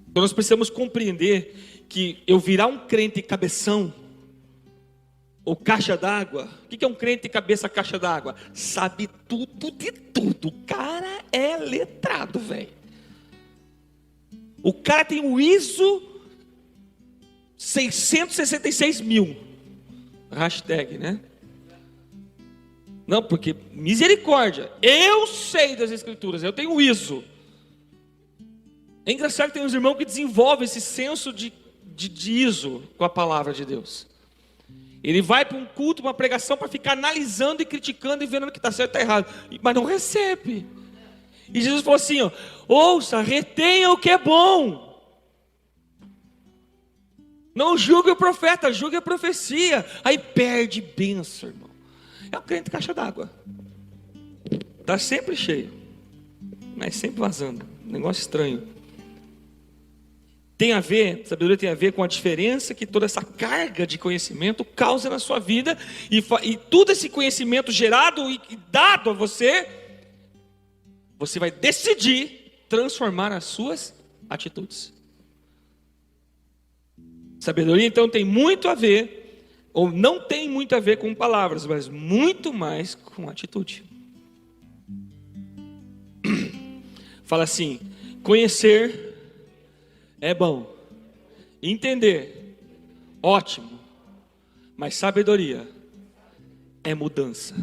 Então nós precisamos compreender que eu virar um crente cabeção ou caixa d'água. O que é um crente cabeça caixa d'água? Sabe tudo de tudo. O cara é letrado, velho. O cara tem o ISO 666.000. Hashtag, né? Não, porque misericórdia. Eu sei das escrituras, eu tenho o ISO. É engraçado que tem uns irmãos que desenvolvem esse senso de ISO com a palavra de Deus. Ele vai para um culto, uma pregação, para ficar analisando e criticando e vendo o que está certo e está errado, mas não recebe. E Jesus falou assim, ó, ouça, retenha o que é bom. Não julgue o profeta, julgue a profecia. Aí perde bênção, irmão. É um crente caixa d'água. Está sempre cheio, mas sempre vazando. Negócio estranho. Tem a ver, sabedoria tem a ver com a diferença que toda essa carga de conhecimento causa na sua vida. E todo esse conhecimento gerado e dado a você, você vai decidir transformar as suas atitudes. Sabedoria então tem muito a ver, ou não tem muito a ver com palavras, mas muito mais com atitude. Fala assim, conhecer é bom, entender, ótimo, mas sabedoria é mudança.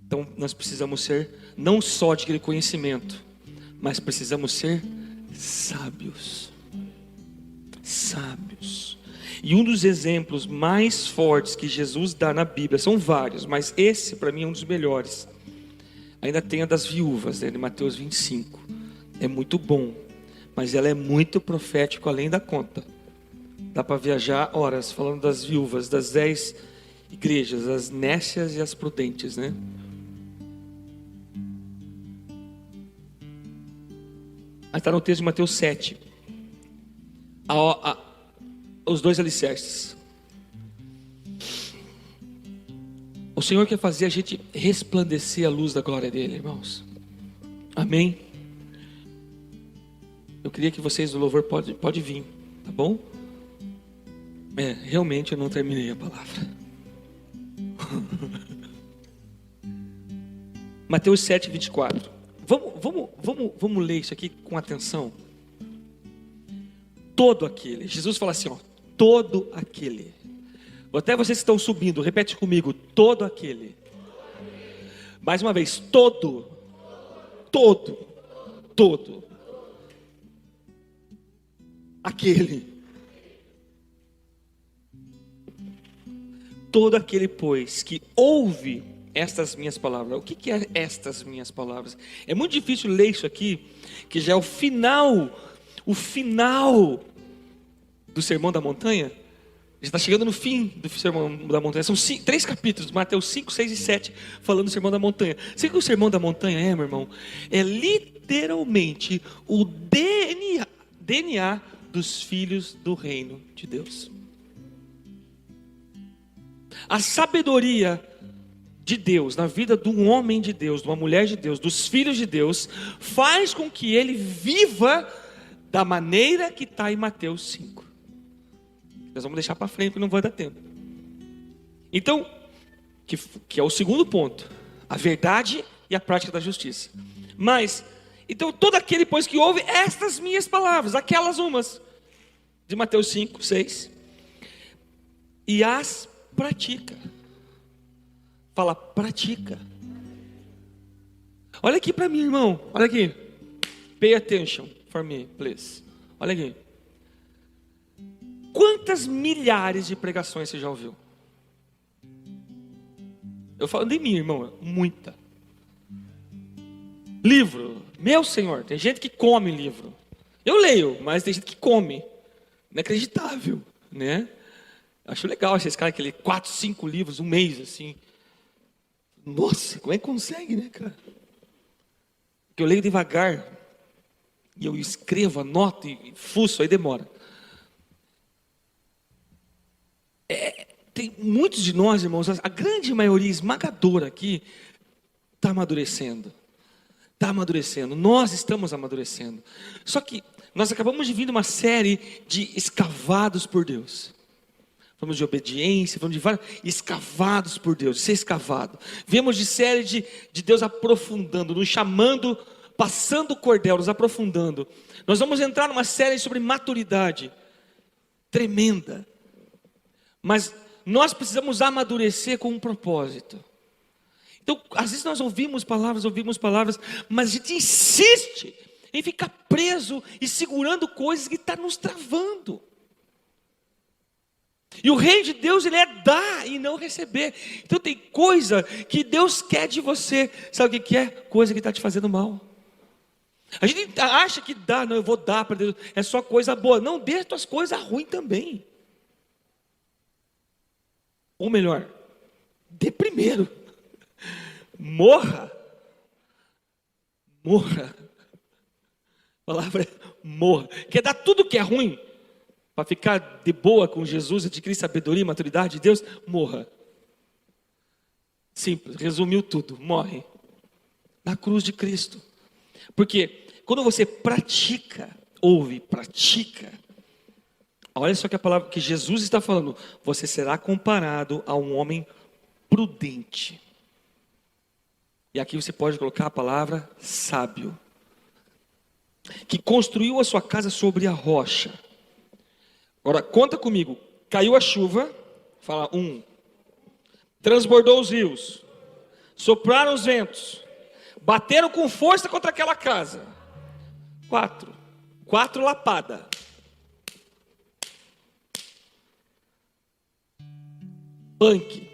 Então nós precisamos ser, não só adquirir conhecimento, mas precisamos ser sábios. Sábios. E um dos exemplos mais fortes que Jesus dá na Bíblia, são vários, mas esse para mim é um dos melhores. Ainda tem a das viúvas, né, de Mateus 25. É muito bom, mas ela é muito profético além da conta. Dá para viajar horas falando das viúvas, das 10 igrejas, as nécias e as prudentes, né? Aí está no texto de Mateus 7. Os dois alicerces. O Senhor quer fazer a gente resplandecer a luz da glória dele, irmãos. Amém? Eu queria que vocês do louvor pode vir, tá bom? Realmente eu não terminei a palavra. Mateus 7, 24. Vamos ler isso aqui com atenção. Todo aquele. Jesus fala assim, ó, todo aquele. Até vocês que estão subindo, repete comigo, todo aquele. Mais uma vez, todo. Aquele. Todo aquele, pois, que ouve estas minhas palavras. O que é estas minhas palavras? É muito difícil ler isso aqui, que já é o final do Sermão da Montanha, gente está chegando no fim do Sermão da Montanha. São 3 capítulos, Mateus 5, 6 e 7, falando do Sermão da Montanha. Sabe o que o Sermão da Montanha é, meu irmão? É literalmente o DNA dos filhos do reino de Deus. A sabedoria de Deus na vida de um homem de Deus, de uma mulher de Deus, dos filhos de Deus, faz com que ele viva da maneira que está em Mateus 5. Nós vamos deixar para frente porque não vai dar tempo. Então, que é o segundo ponto, a verdade e a prática da justiça. Mas, então todo aquele, pois, que ouve estas minhas palavras, aquelas umas, de Mateus 5, 6, e as pratica. Fala, pratica. Olha aqui para mim, irmão. Olha aqui. Pay attention for me, please. Olha aqui. Quantas milhares de pregações você já ouviu? Eu falo de mim, irmão. Muita. Livro. Meu Senhor, tem gente que come livro. Eu leio, mas tem gente que come. Inacreditável, né? Acho legal esses caras que lê 4, 5 livros um mês, assim. Nossa, como é que consegue, né, cara? Porque eu leio devagar. E eu escrevo, anoto e fuço, aí demora. Tem muitos de nós, irmãos, a grande maioria esmagadora aqui está amadurecendo. Está amadurecendo. Nós estamos amadurecendo. Só que nós acabamos de vir de uma série de escavados por Deus. Falamos de obediência, falamos de vários escavados por Deus, de ser escavado. Vemos de série de Deus aprofundando, nos chamando, passando o cordel, nos aprofundando. Nós vamos entrar numa série sobre maturidade, tremenda. Mas nós precisamos amadurecer com um propósito. Então, às vezes nós ouvimos palavras, mas a gente insiste em ficar preso e segurando coisas que estão nos travando. E o reino de Deus, ele é dar e não receber. Então tem coisa que Deus quer de você. Sabe o que é? Coisa que está te fazendo mal. A gente acha que dá, não, eu vou dar para Deus, é só coisa boa. Não, dê as tuas coisas ruins também. Ou melhor, dê primeiro. Morra. Morra. A palavra é morra. Quer dar tudo que é ruim? Para ficar de boa com Jesus, adquirir sabedoria e maturidade de Deus, morra. Simples, resumiu tudo, morre. Na cruz de Cristo. Porque quando você pratica, ouve, pratica, olha só que a palavra que Jesus está falando, você será comparado a um homem prudente. E aqui você pode colocar a palavra sábio. Que construiu a sua casa sobre a rocha. Agora, conta comigo. Caiu a chuva. Fala, 1. Transbordou os rios. Sopraram os ventos. Bateram com força contra aquela casa. 4 lapada. Punk.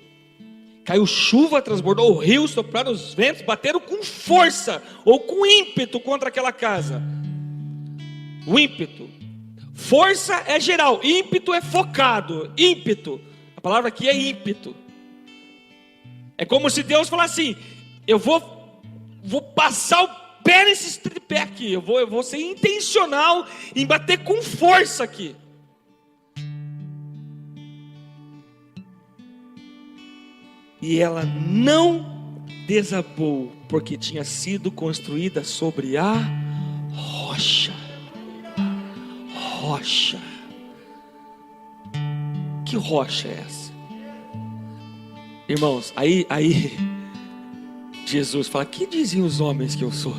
Caiu chuva, transbordou o rio, sopraram os ventos, bateram com força ou com ímpeto contra aquela casa. O ímpeto. Força é geral, ímpeto é focado. Ímpeto, a palavra aqui é ímpeto. É como se Deus falasse assim: eu vou passar o pé nesse tripé aqui, eu vou ser intencional em bater com força aqui. E ela não desabou, porque tinha sido construída sobre a rocha. Rocha. Que rocha é essa? Irmãos, aí Jesus fala: que diziam os homens que eu sou?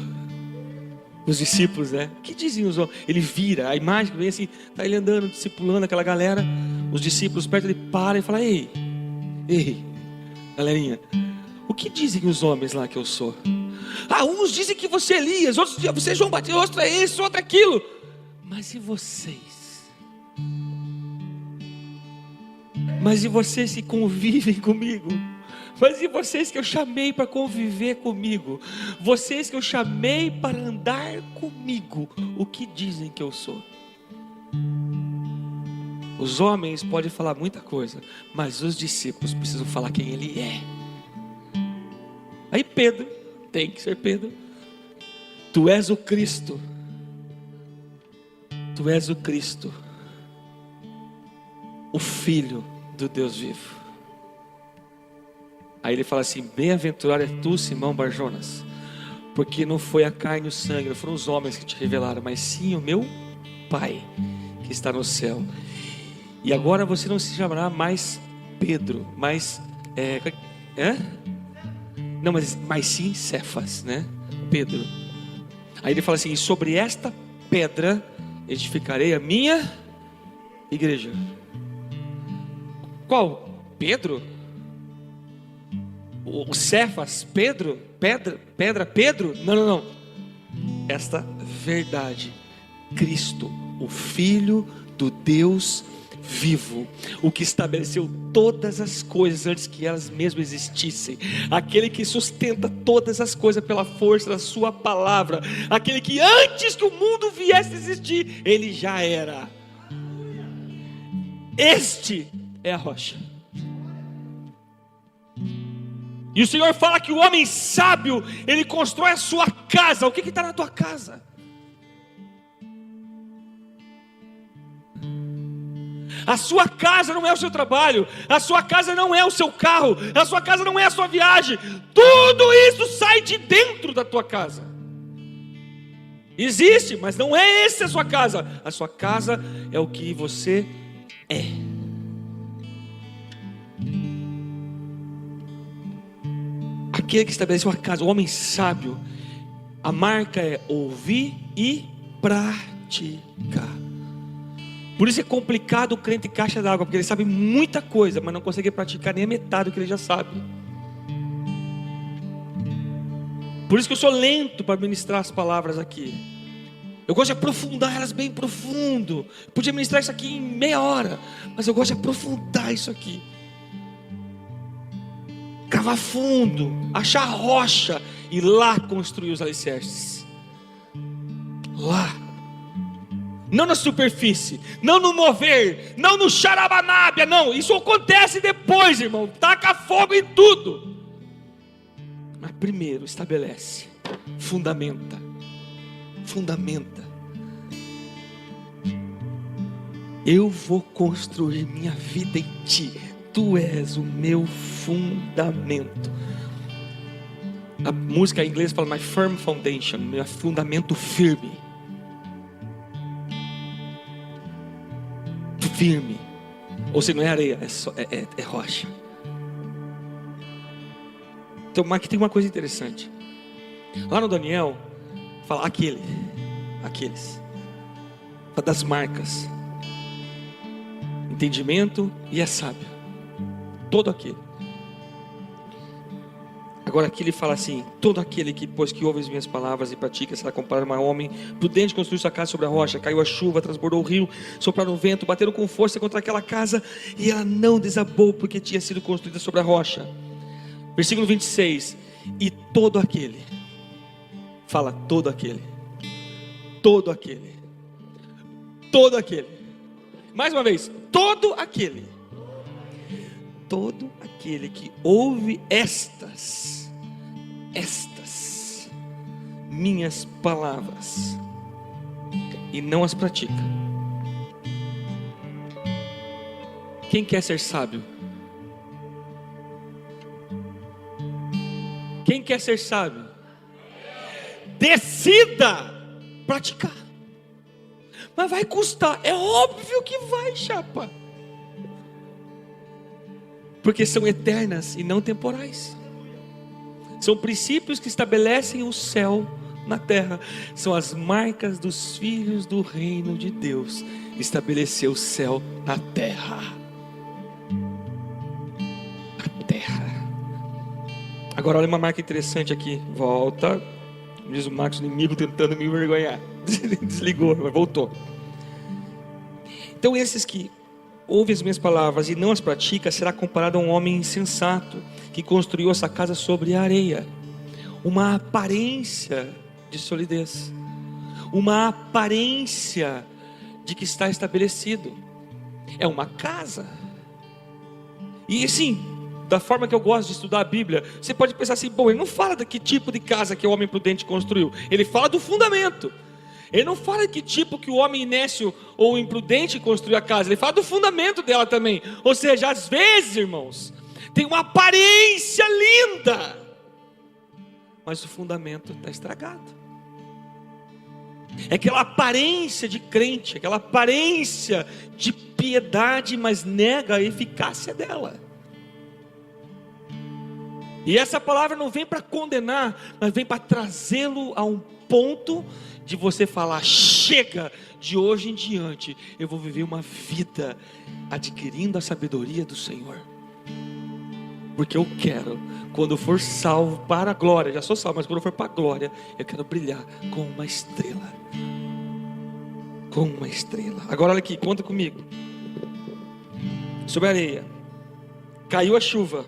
Os discípulos, né? Que diziam os homens? Ele vira, a imagem que vem assim, tá ele andando, discipulando aquela galera. Os discípulos perto dele param e falam: ei, galerinha, o que dizem os homens lá que eu sou? Uns dizem que você é Elias, outros dizem que você é João Batista, outro é isso, outro é aquilo. Mas e vocês? Mas e vocês que convivem comigo? Mas e vocês que eu chamei para conviver comigo? Vocês que eu chamei para andar comigo? O que dizem que eu sou? Os homens podem falar muita coisa, mas os discípulos precisam falar quem ele é. Aí Pedro, tem que ser Pedro. Tu és o Cristo. Tu és o Cristo, o Filho do Deus vivo. Aí ele fala assim: bem-aventurado é tu, Simão Barjonas, porque não foi a carne e o sangue, não foram os homens que te revelaram, mas sim o meu Pai que está no céu. E agora você não se chamará mais Pedro, mas não, mas sim Cefas, né? Pedro. Aí ele fala assim: e sobre esta pedra edificarei a minha igreja. Qual? Pedro? O Cefas? Pedro? Pedra? Pedro? Não. Esta verdade, Cristo, o Filho do Deus vivo, o que estabeleceu todas as coisas antes que elas mesmas existissem, aquele que sustenta todas as coisas pela força da sua palavra, aquele que antes que o mundo viesse a existir, ele já era. Este é a rocha. E o Senhor fala que o homem sábio, ele constrói a sua casa. O que está na tua casa? A sua casa não é o seu trabalho, a sua casa não é o seu carro, a sua casa não é a sua viagem. Tudo isso sai de dentro da tua casa. Existe, mas não é essa a sua casa. A sua casa é o que você é. Aquele que estabeleceu a casa, o homem sábio, a marca é ouvir e praticar. Por isso é complicado o crente caixa d'água, porque ele sabe muita coisa, mas não consegue praticar nem a metade do que ele já sabe. Por isso que eu sou lento para ministrar as palavras aqui. Eu gosto de aprofundar elas bem profundo. Eu podia ministrar isso aqui em meia hora, mas eu gosto de aprofundar isso aqui. Cavar fundo, achar rocha e lá construir os alicerces. Lá. Não na superfície, não no mover, não no xarabanábia, não. Isso acontece depois, irmão. Taca fogo em tudo. Mas primeiro estabelece, fundamenta. Eu vou construir minha vida em ti. Tu és o meu fundamento. A música em inglês fala my firm foundation, meu fundamento firme. Firme. Ou seja, não é areia, é rocha. Então aqui tem uma coisa interessante. Lá no Daniel fala aqueles, fala das marcas. Entendimento e é sábio. Todo aquele. Agora aqui ele fala assim: todo aquele que, pois que ouve as minhas palavras e pratica, será comparado a um homem prudente, construiu sua casa sobre a rocha. Caiu a chuva, transbordou o rio, sopraram o vento, bateram com força contra aquela casa, e ela não desabou, porque tinha sido construída sobre a rocha. Versículo 26. E todo aquele, fala todo aquele, mais uma vez, todo aquele que ouve estas minhas palavras e não as pratica. Quem quer ser sábio? Quem quer ser sábio? Decida praticar. Mas vai custar, é óbvio que vai, chapa. Porque são eternas e não temporais. São princípios que estabelecem o céu na terra. São as marcas dos filhos do reino de Deus. Estabeleceu o céu na terra. Na terra. Agora olha uma marca interessante aqui. Volta. Diz o Marcos, inimigo tentando me envergonhar. Desligou, mas voltou. Então esses que ouve as minhas palavras e não as pratica, será comparado a um homem insensato, que construiu essa casa sobre a areia. Uma aparência de solidez, uma aparência de que está estabelecido. é uma casa. E assim, da forma que eu gosto de estudar a Bíblia, você pode pensar assim, bom, ele não fala de que tipo de casa que o homem prudente construiu, ele fala do fundamento. Ele não fala de que tipo que o homem inércio ou imprudente construiu a casa, ele fala do fundamento dela também. Ou seja, às vezes, irmãos, tem uma aparência linda, mas o fundamento está estragado. É aquela aparência de crente, aquela aparência de piedade, mas nega a eficácia dela. E essa palavra não vem para condenar, mas vem para trazê-lo a um ponto de você falar: chega, de hoje em diante eu vou viver uma vida adquirindo a sabedoria do Senhor. Porque eu quero, quando eu for salvo para a glória, já sou salvo, mas quando eu for para a glória, eu quero brilhar com uma estrela. Com uma estrela. Agora olha aqui, conta comigo. Sobre a areia, caiu a chuva,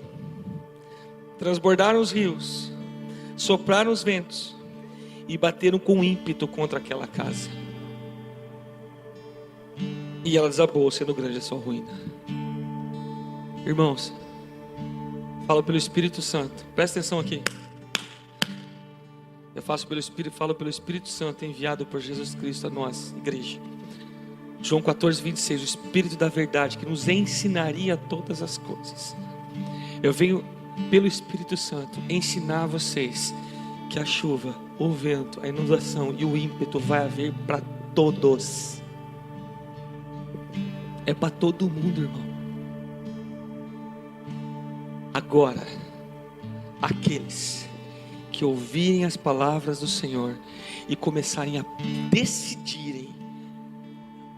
transbordaram os rios, sopraram os ventos e bateram com ímpeto contra aquela casa. E ela desabou, sendo grande a sua ruína. Irmãos, falo pelo Espírito Santo, presta atenção aqui. Eu falo pelo Espírito Santo enviado por Jesus Cristo a nós, igreja. João 14:26, o Espírito da verdade que nos ensinaria todas as coisas. Eu venho pelo Espírito Santo ensinar vocês que a chuva, o vento, a inundação e o ímpeto vai haver para todos. É para todo mundo, irmão. Agora, aqueles que ouvirem as palavras do Senhor e começarem a decidirem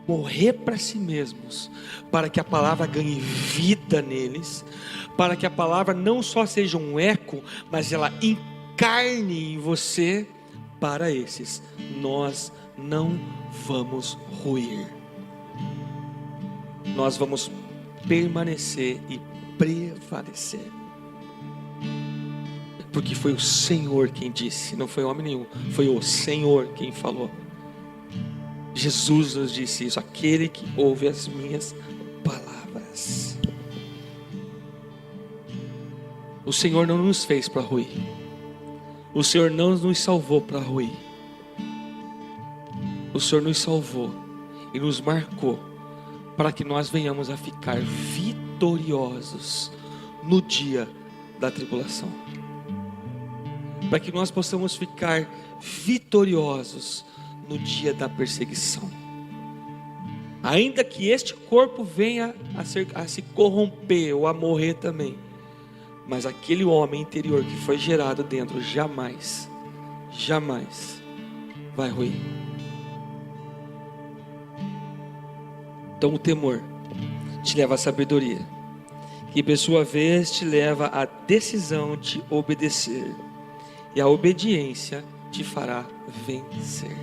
morrer para si mesmos, para que a palavra ganhe vida neles, para que a palavra não só seja um eco, mas ela encarne em você, para esses nós não vamos ruir, nós vamos permanecer e prevalecer. Porque foi o Senhor quem disse, não foi homem nenhum, foi o Senhor quem falou. Jesus nos disse isso: aquele que ouve as minhas palavras. O Senhor não nos fez para ruir, o Senhor não nos salvou para ruir, o Senhor nos salvou e nos marcou para que nós venhamos a ficar vitoriosos no dia da tribulação, para que nós possamos ficar vitoriosos no dia da perseguição. Ainda que este corpo venha a se corromper ou a morrer também, mas aquele homem interior que foi gerado dentro jamais vai ruir. Então o temor te leva à sabedoria, que por sua vez te leva à decisão de obedecer, e a obediência te fará vencer.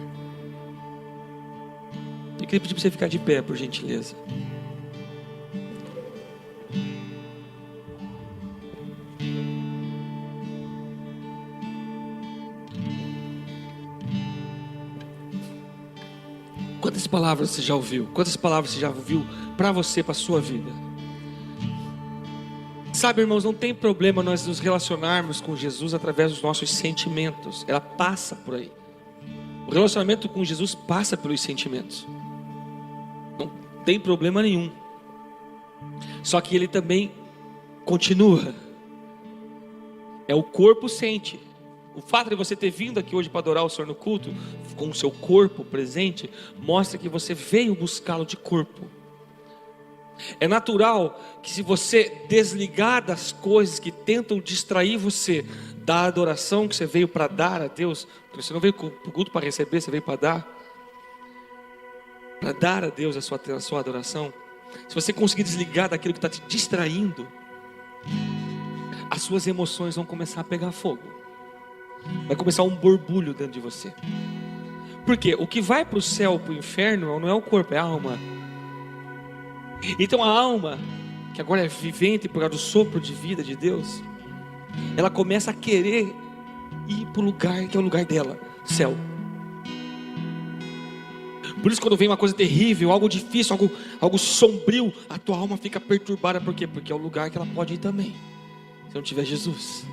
Eu queria pedir para você ficar de pé, por gentileza. Quantas palavras você já ouviu? Quantas palavras você já ouviu para você, para a sua vida? Sabe, irmãos, não tem problema nós nos relacionarmos com Jesus através dos nossos sentimentos. Ela passa por aí. O relacionamento com Jesus passa pelos sentimentos. Não tem problema nenhum. Só que ele também continua. É o corpo sente. O fato de você ter vindo aqui hoje para adorar o Senhor no culto, com o seu corpo presente, mostra que você veio buscá-lo de corpo. É natural que, se você desligar das coisas que tentam distrair você da adoração que você veio para dar a Deus, porque você não veio para o culto para receber, você veio para dar a Deus a sua adoração. Se você conseguir desligar daquilo que está te distraindo, as suas emoções vão começar a pegar fogo, vai começar um borbulho dentro de você. Porque o que vai para o céu, para o inferno, não é o corpo, é a alma. Então a alma, que agora é vivente por causa do sopro de vida de Deus, ela começa a querer ir para o lugar que é o lugar dela, céu. Por isso, quando vem uma coisa terrível, algo difícil, algo sombrio, a tua alma fica perturbada. Por quê? Porque é o lugar que ela pode ir também, se não tiver Jesus.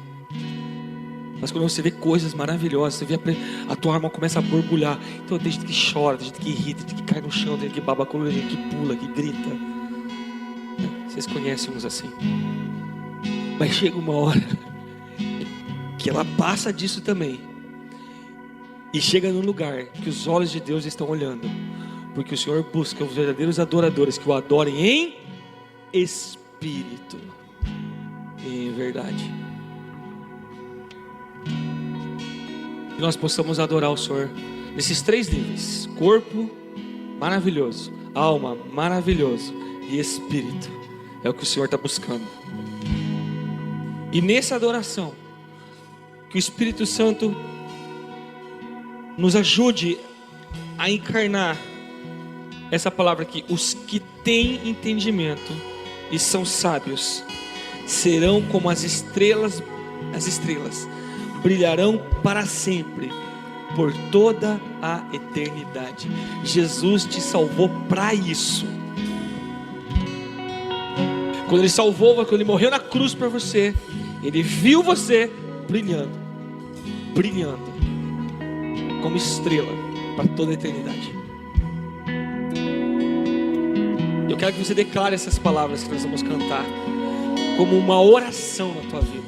Mas quando você vê coisas maravilhosas, você vê a tua alma começa a borbulhar. Então tem gente que chora, tem gente que irrita, tem gente que cai no chão, tem gente que baba a coluna, tem gente que pula, que grita. Vocês conhecem uns assim. Mas chega uma hora que ela passa disso também e chega num lugar que os olhos de Deus estão olhando, porque o Senhor busca os verdadeiros adoradores que o adorem em espírito e em verdade. Que nós possamos adorar o Senhor nesses 3 níveis: corpo maravilhoso, alma maravilhoso e espírito. É o que o Senhor está buscando. E nessa adoração, que o Espírito Santo nos ajude a encarnar essa palavra aqui: os que têm entendimento e são sábios serão como as estrelas brilharão para sempre, por toda a eternidade. Jesus te salvou para isso. Quando Ele salvou, quando Ele morreu na cruz por você, Ele viu você brilhando, como estrela para toda a eternidade. Eu quero que você declare essas palavras que nós vamos cantar como uma oração na tua vida.